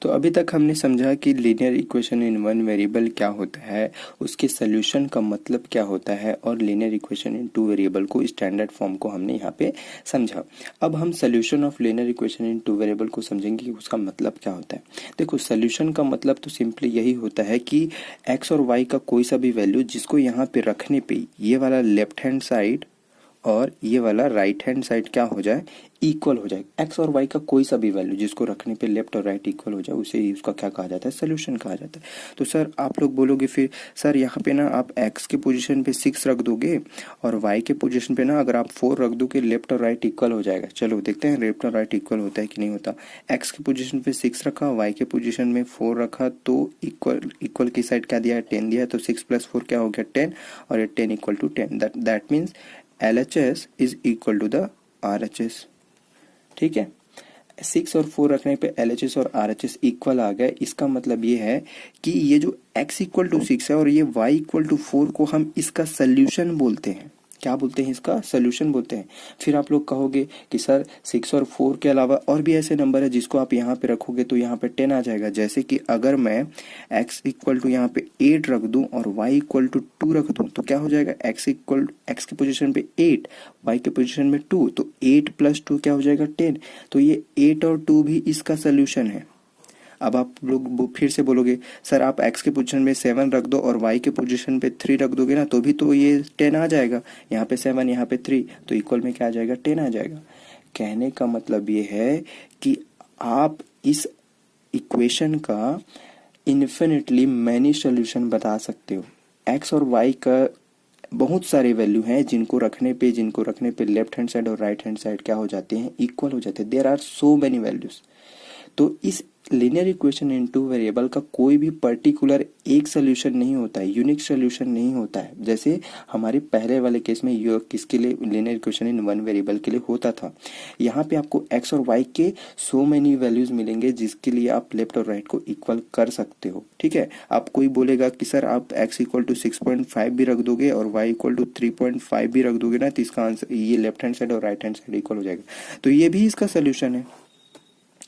तो अभी तक हमने समझा कि linear equation in one variable क्या होता है, उसके सोल्यूशन का मतलब क्या होता है, और linear equation in two variable को स्टैंडर्ड फॉर्म को हमने यहाँ पे समझा। अब हम solution of linear equation in two variable को समझेंगे कि उसका मतलब क्या होता है। देखो, सोल्यूशन का मतलब तो सिंपली यही होता है कि एक्स और वाई का कोई सा भी वैल्यू जिसको यहाँ पे रखने पे ये वाला लेफ्ट हैंड साइड और ये वाला राइट हैंड साइड क्या हो जाए, इक्वल हो जाए। एक्स और वाई का कोई सा भी वैल्यू जिसको रखने पे लेफ्ट और राइट इक्वल हो जाए, उसे ही उसका क्या कहा जाता है, सोल्यूशन कहा जाता है। तो सर आप लोग बोलोगे फिर सर यहाँ पे ना आप एक्स के पोजीशन पे 6 रख दोगे और वाई के पोजीशन पे ना अगर आप 4 रख दोगे लेफ्ट और राइट इक्वल हो जाएगा। चलो देखते हैं लेफ्ट और राइट इक्वल होता है कि नहीं होता। एक्स के पोजीशन पे 6 रखा, वाई के पोजीशन में 4 रखा, तो इक्वल की साइड क्या दिया है, 10 दिया है। तो 6 + 4 क्या हो गया, 10, और ये 10 = 10। That means LHS is equal to the RHS। ठीक है, 6 और 4 रखने पे LHS और RHS इक्वल आ गए। इसका मतलब ये है कि ये जो x = 6 है और ये y = 4 को हम इसका सोल्यूशन बोलते हैं। क्या बोलते हैं, इसका सोल्यूशन बोलते हैं। फिर आप लोग कहोगे कि सर 6 और 4 के अलावा और भी ऐसे नंबर है जिसको आप यहाँ पे रखोगे तो यहाँ पे 10 आ जाएगा। जैसे कि अगर मैं x = यहाँ पे 8 रख दूं और y = 2 रख दूं तो क्या हो जाएगा, x के पोजीशन पे 8, y के पोजीशन में 2, तो 8 + 2 क्या हो जाएगा, 10। तो ये 8 और 2 भी इसका सोल्यूशन है। अब आप लोग फिर से बोलोगे सर आप x के पोजीशन में 7 रख दो और y के पोजीशन पे 3 रख दोगे ना तो भी तो ये 10 आ जाएगा। यहाँ पे 7, यहाँ पे 3, तो इक्वल में क्या आ जाएगा, 10 आ जाएगा। कहने का मतलब ये है कि आप इस इक्वेशन का इन्फिनिटली मैनी सोल्यूशन बता सकते हो। x और y का बहुत सारे वैल्यू हैं जिनको रखने पे लेफ्ट हैंड साइड और राइट हैंड साइड क्या हो जाते हैं, इक्वल हो जाते हैं। There are so many values. तो इस linear equation in two variable का कोई भी पर्टिकुलर एक सोल्यूशन नहीं होता है, यूनिक सोल्यूशन नहीं होता है। जैसे हमारे पहले वाले केस में ये किसके लिए, linear equation in one variable के लिए होता था। यहाँ पे आपको एक्स और वाई के सो मेनी वैल्यूज मिलेंगे जिसके लिए आप लेफ्ट और राइट को इक्वल कर सकते हो। ठीक है, आप कोई बोलेगा कि सर आप x = 6.5 भी रख दोगे और y = 3.5 भी रख दोगे ना तो इसका आंसर ये लेफ्ट हैंड साइड और राइट हैंड साइड इक्वल हो जाएगा। तो ये भी इसका सोल्यूशन है।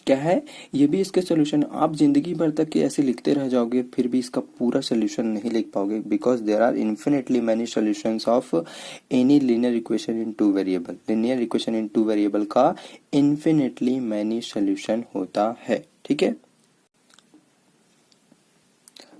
क्या है, ये भी इसके सोल्यूशन। आप जिंदगी भर तक के ऐसे लिखते रह जाओगे फिर भी इसका पूरा सोल्यूशन नहीं लिख पाओगे, because there are infinitely many solutions of any linear equation in two variable. Linear equation in two variable का इन्फिनिटली मैनी सोल्यूशन होता है। ठीक है,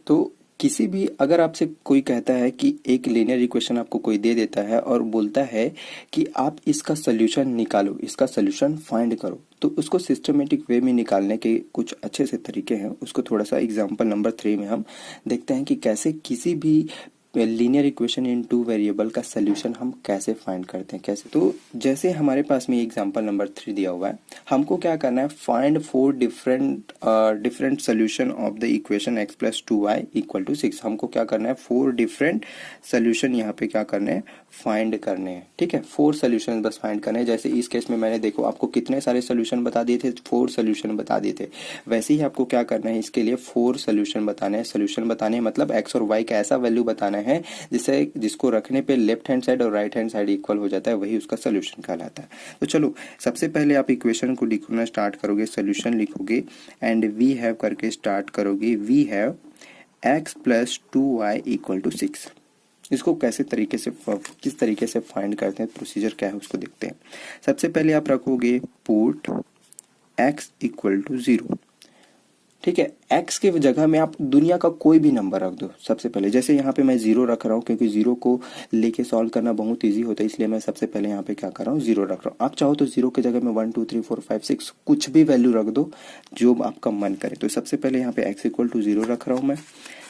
तो किसी भी अगर आपसे कोई कहता है कि एक लीनियर इक्वेशन आपको कोई दे देता है और बोलता है कि आप इसका सोल्यूशन निकालो, इसका सोल्यूशन फाइंड करो, तो उसको सिस्टमेटिक वे में निकालने के कुछ अच्छे से तरीके हैं। उसको थोड़ा सा एग्जांपल नंबर 3 में हम देखते हैं कि कैसे किसी भी linear equation in two variable का सोल्यूशन हम कैसे फाइंड करते हैं, कैसे। तो जैसे हमारे पास में एग्जांपल नंबर 3 दिया हुआ है, हमको क्या करना है, find 4 different solution of the equation x + 2y = 6। हमको क्या करना है, 4 डिफरेंट सोल्यूशन यहाँ पे क्या करने हैं, फाइंड करने हैं। ठीक है, 4 सोल्यूशन बस फाइंड करने हैं। जैसे इस केस में मैंने देखो आपको कितने सारे सोल्यूशन बता दिए थे, 4 सोल्यूशन बता दिए थे। वैसे ही आपको क्या करना है, इसके लिए 4 सोल्यूशन बताने हैं। सोल्यूशन बताने मतलब x और y का ऐसा वैल्यू बताना है जिसको रखने पे लेफ्ट हैंड साइड और राइट हैंड साइड इक्वल हो जाता है, वही उसका सोल्यूशन कहलाता है। तो चलो सबसे पहले आप इक्वेशन को लिखना स्टार्ट करोगे, सोल्यूशन लिखोगे एंड वी हैव करके स्टार्ट करोगे। We have x + 2y = 6। इसको किस तरीके से फाइंड करते हैं, प्रोसीजर क्या है उसको देखते हैं। सबसे पहले आप रखोगे पुट x = 0। ठीक है, x के जगह में आप दुनिया का कोई भी नंबर रख दो। सबसे पहले जैसे यहाँ पे मैं 0 रख रहा हूँ क्योंकि 0 को लेके सॉल्व करना बहुत इजी होता है, इसलिए मैं सबसे पहले यहाँ पे क्या कर रहा हूँ, 0 रख रहा हूँ। आप चाहो तो 0 के जगह में 1 2 3 4 5 6 कुछ भी वैल्यू रख दो जो आपका मन करे। तो सबसे पहले यहाँ पे x = 0 रख रहा हूँ मैं।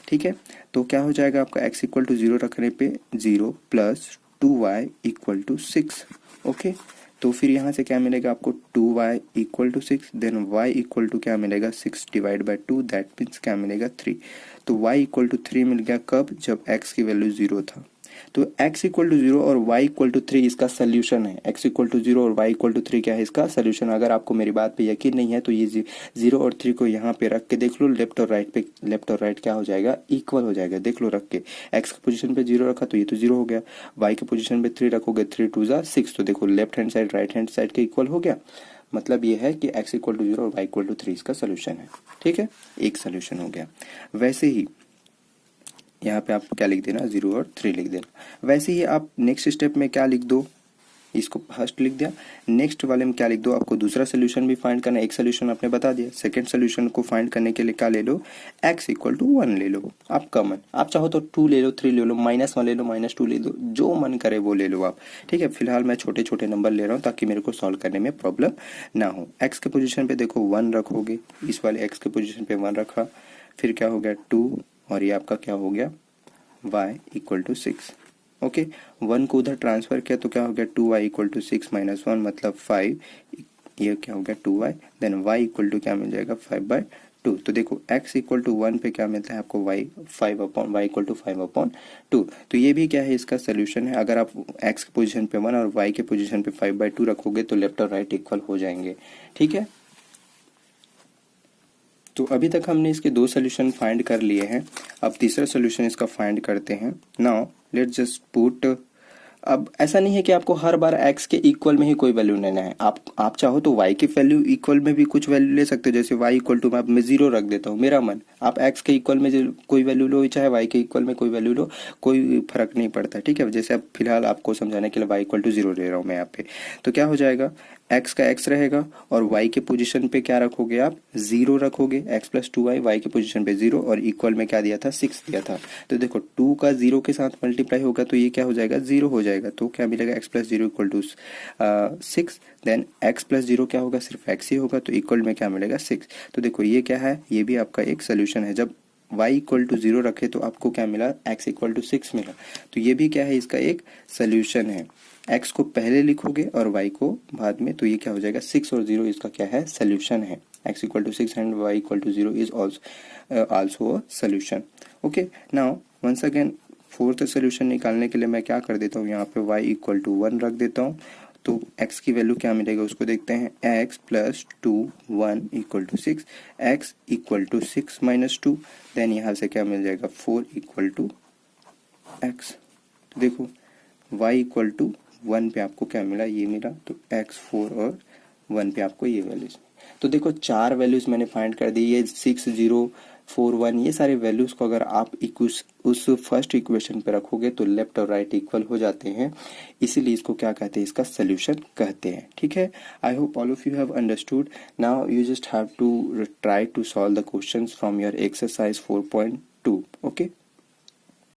ठीक है, तो क्या हो जाएगा आपका x = 0 रखने पे 0 + 2y = 6। ओके, तो फिर यहाँ से क्या मिलेगा आपको, 2y = 6, देन y = क्या मिलेगा, 6/2, दैट मीन्स क्या मिलेगा, 3। तो y = 3 मिल गया कब, जब x की वैल्यू 0 था। तो x = 0 और y = 3 इसका सोल्यूशन है। x = 0 और y = 3 क्या है, इसका सोल्यूशन। अगर आपको मेरी बात पे यकीन नहीं है तो ये 0 और 3 को यहाँ पे रख के देख लो, लेफ्ट और राइट क्या हो जाएगा, इक्वल हो जाएगा। देख लो रख के, x की पोजीशन पे 0 रखा तो ये तो 0 हो गया, y की पोजीशन पे 3 रखोगे, 3 2 = 6, तो देखो left hand side right hand side के इक्वल हो गया। मतलब ये है कि x इक्वल टू 0 और y इक्वल टू 3 इसका सोल्यूशन है। ठीक है, एक सोल्यूशन हो गया। वैसे ही यहाँ पे आप क्या लिख देना, 0 और 3 लिख देना। वैसे ही आप नेक्स्ट स्टेप में क्या लिख दो, इसको फर्स्ट लिख दिया, नेक्स्ट वाले में क्या लिख दो, आपको दूसरा सोल्यूशन भी फाइंड करना है। एक सोल्यूशन आपने बता दिया, सेकंड सोल्यूशन को फाइंड करने के लिए क्या ले लो, x इक्वल टू 1 ले लो आप कॉमन। आप चाहो तो 2 ले लो, 3 ले लो, -1 ले लो, -2 ले लो, जो मन करे वो ले लो आप। ठीक है, फिलहाल मैं छोटे छोटे नंबर ले रहा हूँ ताकि मेरे को सॉल्व करने में प्रॉब्लम ना हो। x के पोजिशन पे देखो 1 रखोगे, इस वाले x के पोजिशन पे 1 रखा, फिर क्या हो गया 2, और ये आपका क्या हो गया y इक्वल टू 6। ओके, 1 को उधर ट्रांसफर किया तो क्या हो गया 2y इक्वल टू 6 माइनस 1 मतलब 5, ये क्या हो गया 2y, then y equal to क्या मिल जाएगा 5/2। तो देखो x इक्वल टू 1 पे क्या मिलता है आपको y 5/y इक्वल टू 5/2। तो ये भी क्या है इसका सोल्यूशन है। अगर आप x के पोजीशन पे 1 और y के पोजीशन पे 5/2 रखोगे तो लेफ्ट और राइट इक्वल हो जाएंगे। ठीक है, तो अभी तक हमने इसके 2 सोल्यूशन फाइंड कर लिए हैं। अब तीसरा सोल्यूशन इसका फाइंड करते हैं। नाउ लेट्स जस्ट पुट, अब ऐसा नहीं है कि आपको हर बार x के इक्वल में ही कोई वैल्यू लेना है। आप चाहो तो y के वैल्यू इक्वल में भी कुछ वैल्यू ले सकते हो, जैसे y इक्वल टू मैं 0 रख देता हूँ, मेरा मन। आप x के इक्वल में कोई वैल्यू लो, चाहे y के इक्वल में कोई वैल्यू लो, कोई फर्क नहीं पड़ता। ठीक है, जैसे अब फिलहाल आपको समझाने के लिए y इक्वल टू 0 ले रहा हूँ मैं यहाँ पे, तो क्या हो जाएगा x का x रहेगा और y के पोजीशन पे क्या रखोगे आप 0 रखोगे, x प्लस 2y, y के पोजीशन पे 0 और इक्वल में क्या दिया था 6 दिया था। तो देखो 2 का 0 के साथ मल्टीप्लाई होगा तो ये क्या हो जाएगा 0 हो जाएगा। तो क्या मिलेगा x plus 0 equal to 6, then x plus 0 क्या होगा सिर्फ x ही होगा, तो इक्वल में क्या मिलेगा 6। तो देखो ये क्या है, ये भी आपका एक सोल्यूशन है। जब y इक्वल टू 0 रखे तो आपको क्या मिला x इक्वल टू 6 मिला, तो ये भी क्या है इसका एक सोल्यूशन है। x को पहले लिखोगे और y को बाद में, तो ये क्या हो जाएगा 6 और 0 इसका क्या है सोल्यूशन है। x equal to 6 and y equal to 0 is also a solution. Okay, now once again fourth solution निकालने के लिए मैं क्या कर देता हूँ, यहाँ पे y इक्वल टू 1 रख देता हूँ। तो x की वैल्यू क्या मिलेगा उसको देखते हैं, x plus 2 1 equal to 6, x equal to 6 minus 2, then यहाँ से क्या मिल जाएगा 4 इक्वल टू x। तो देखो y इक्वल टू 1 पे आपको क्या मिला, ये मिला, तो x 4 और 1 पे आपको ये वैल्यूज। तो देखो 4 वैल्यूज मैंने फाइंड कर दी, ये 6 0 4 1, ये सारे वैल्यूज को अगर आप उस फर्स्ट इक्वेशन पे रखोगे तो लेफ्ट और राइट इक्वल हो जाते हैं, इसीलिए इसको क्या कहते हैं, इसका सोल्यूशन कहते हैं। ठीक है, I hope all of you have understood. Now you just have to try to solve the questions from your exercise 4.2। Okay.